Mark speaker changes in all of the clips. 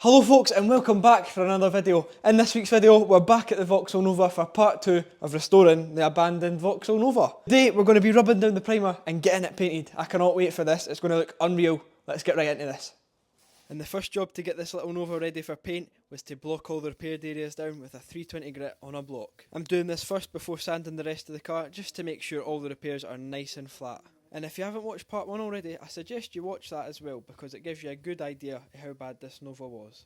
Speaker 1: Hello folks and welcome back for another video. In this week's video we're back at the Vauxhall Nova for part 2 of restoring the abandoned Vauxhall Nova. Today we're going to be rubbing down the primer and getting it painted. I cannot wait for this, it's going to look unreal. Let's get right into this. And the first job to get this little Nova ready for paint was to block all the repaired areas down with a 320 grit on a block. I'm doing this first before sanding the rest of the car just to make sure all the repairs are nice and flat. And if you haven't watched part 1 already, I suggest you watch that as well because it gives you a good idea of how bad this Nova was.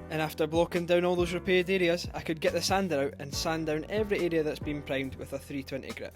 Speaker 1: And after blocking down all those repaired areas, I could get the sander out and sand down every area that's been primed with a 320 grit.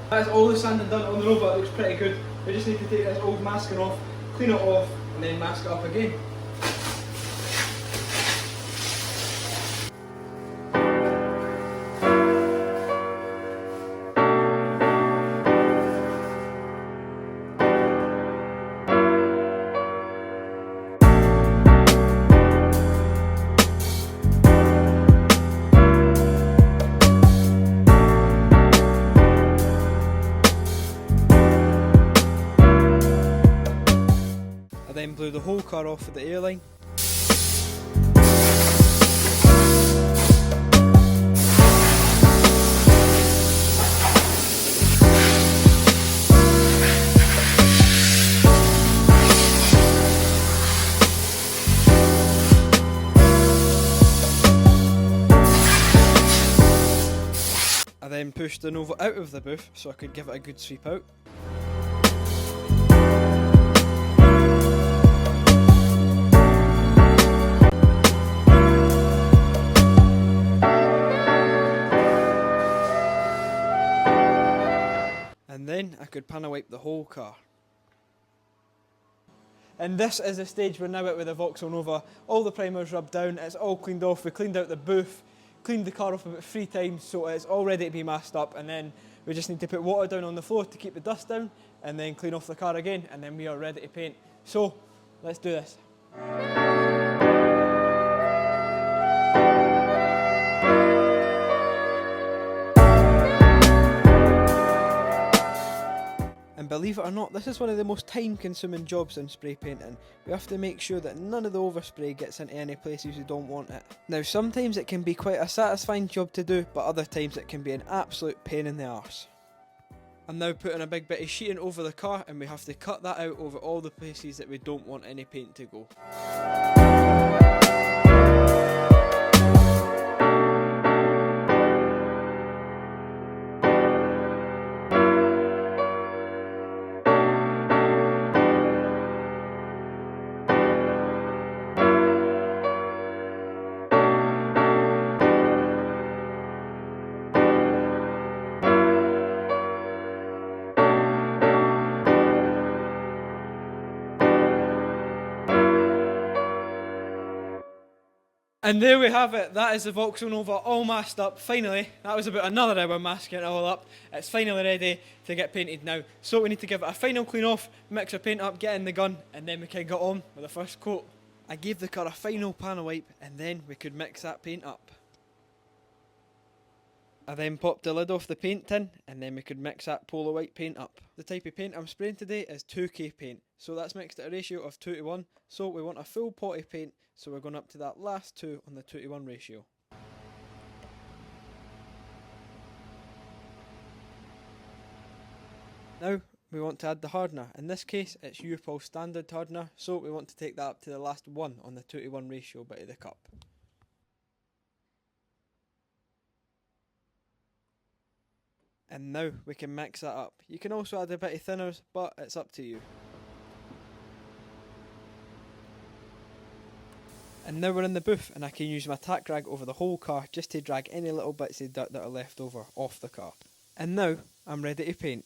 Speaker 1: That's all the sanding done on the Nova. It looks pretty good. We just need to take this old masking off, clean it off, and then mask it up again. Then blew the whole car off with the airline. I then pushed the Nova out of the booth so I could give it a good sweep out. And then I could panel wipe the whole car. And this is the stage we're now at with the Vauxhall Nova. All the primer's rubbed down, it's all cleaned off. We cleaned out the booth, cleaned the car off about 3 times so it's all ready to be masked up, and then we just need to put water down on the floor to keep the dust down and then clean off the car again, and then we are ready to paint. So let's do this. And believe it or not, this is one of the most time-consuming jobs in spray painting. We have to make sure that none of the overspray gets into any places we don't want it. Now sometimes it can be quite a satisfying job to do, but other times it can be an absolute pain in the arse. I'm now putting a big bit of sheeting over the car and we have to cut that out over all the places that we don't want any paint to go. And there we have it, that is the Vauxhall Nova all masked up, finally. That was about another hour masking it all up. It's finally ready to get painted now. So we need to give it a final clean off, mix our paint up, get in the gun, and then we can get on with the first coat. I gave the car a final panel wipe, and then we could mix that paint up. I then popped the lid off the paint tin, and then we could mix that polo white paint up. The type of paint I'm spraying today is 2K paint, so that's mixed at a ratio of 2 to 1, so we want a full pot of paint, so we're going up to that last 2 on the 2 to 1 ratio. Now we want to add the hardener. In this case it's U-Pulse standard hardener, so we want to take that up to the last 1 on the 2 to 1 ratio bit of the cup. And now we can mix that up. You can also add a bit of thinners, but it's up to you. And now we're in the booth, and I can use my tack rag over the whole car just to drag any little bits of dirt that are left over off the car. And now I'm ready to paint.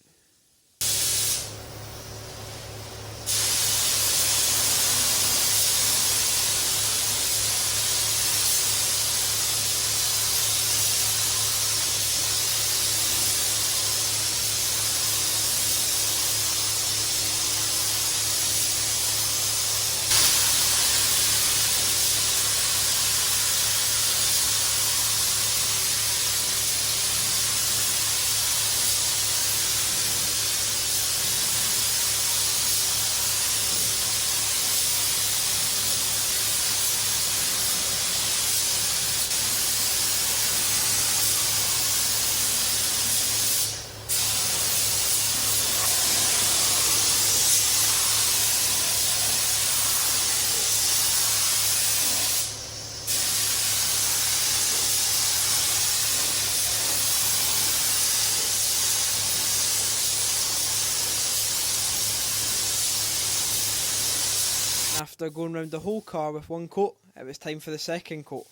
Speaker 1: After going round the whole car with one coat, it was time for the second coat.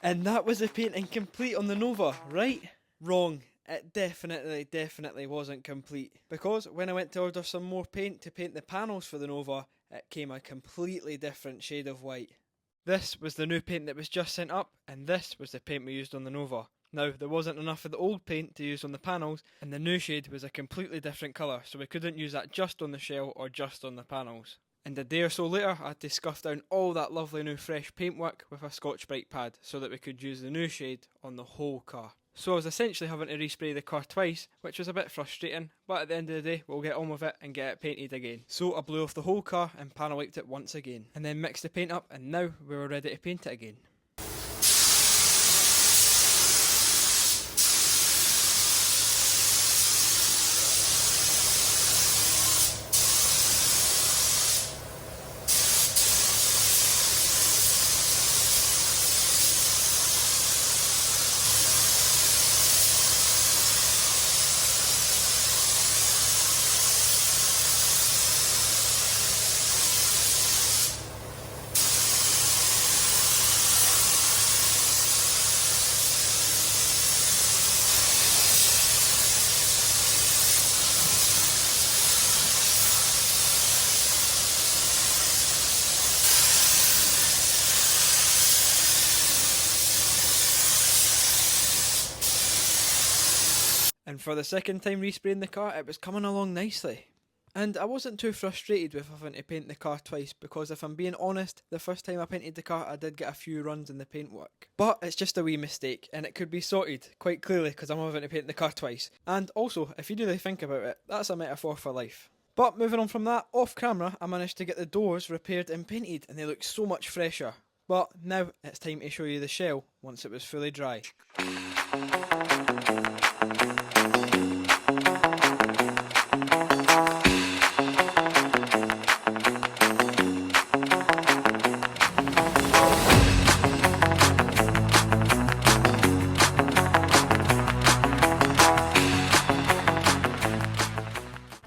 Speaker 1: And that was the painting complete on the Nova, right? Wrong. It definitely wasn't complete. Because when I went to order some more paint to paint the panels for the Nova, it came a completely different shade of white. This was the new paint that was just sent up, and this was the paint we used on the Nova. Now, there wasn't enough of the old paint to use on the panels, and the new shade was a completely different colour, so we couldn't use that just on the shell or just on the panels. And a day or so later, I had to scuff down all that lovely new fresh paintwork with a Scotch-Brite pad so that we could use the new shade on the whole car. So I was essentially having to respray the car twice, which was a bit frustrating, but at the end of the day, we'll get on with it and get it painted again. So I blew off the whole car and panel wiped it once again, and then mixed the paint up, and now we were ready to paint it again. And for the second time respraying the car, it was coming along nicely. And I wasn't too frustrated with having to paint the car twice, because if I'm being honest, the first time I painted the car I did get a few runs in the paintwork. But it's just a wee mistake, and it could be sorted quite clearly because I'm having to paint the car twice. And also, if you really think about it, that's a metaphor for life. But moving on from that, off camera I managed to get the doors repaired and painted, and they look so much fresher. But now it's time to show you the shell once it was fully dry.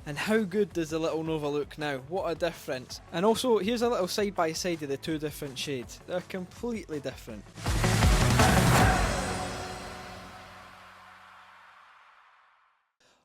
Speaker 1: And how good does the little Nova look now? What a difference. And also, here's a little side by side of the two different shades. They're completely different.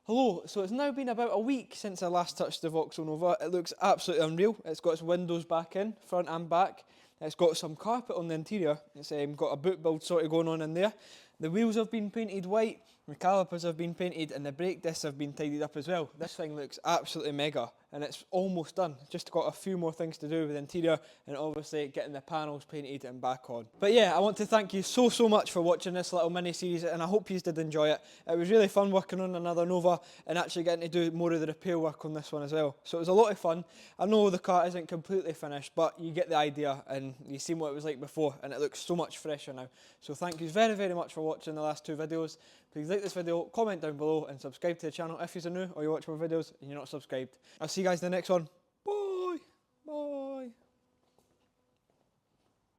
Speaker 1: Hello, so it's now been about a week since I last touched the Vauxhall Nova. It looks absolutely unreal. It's got its windows back in, front and back. It's got some carpet on the interior. It's got a boot build sort of going on in there. The wheels have been painted white, the calipers have been painted, and the brake discs have been tidied up as well. This thing looks absolutely mega, and it's almost done. Just got a few more things to do with the interior, and obviously getting the panels painted and back on. But yeah, I want to thank you so much for watching this little mini-series, and I hope you did enjoy it. It was really fun working on another Nova, and actually getting to do more of the repair work on this one as well. So it was a lot of fun. I know the car isn't completely finished, but you get the idea, and you've seen what it was like before, and it looks so much fresher now. So thank you very much for watching the last two videos. Please like this video, comment down below, and subscribe to the channel if you're new or you watch more videos and you're not subscribed. I'll see you guys in the next one.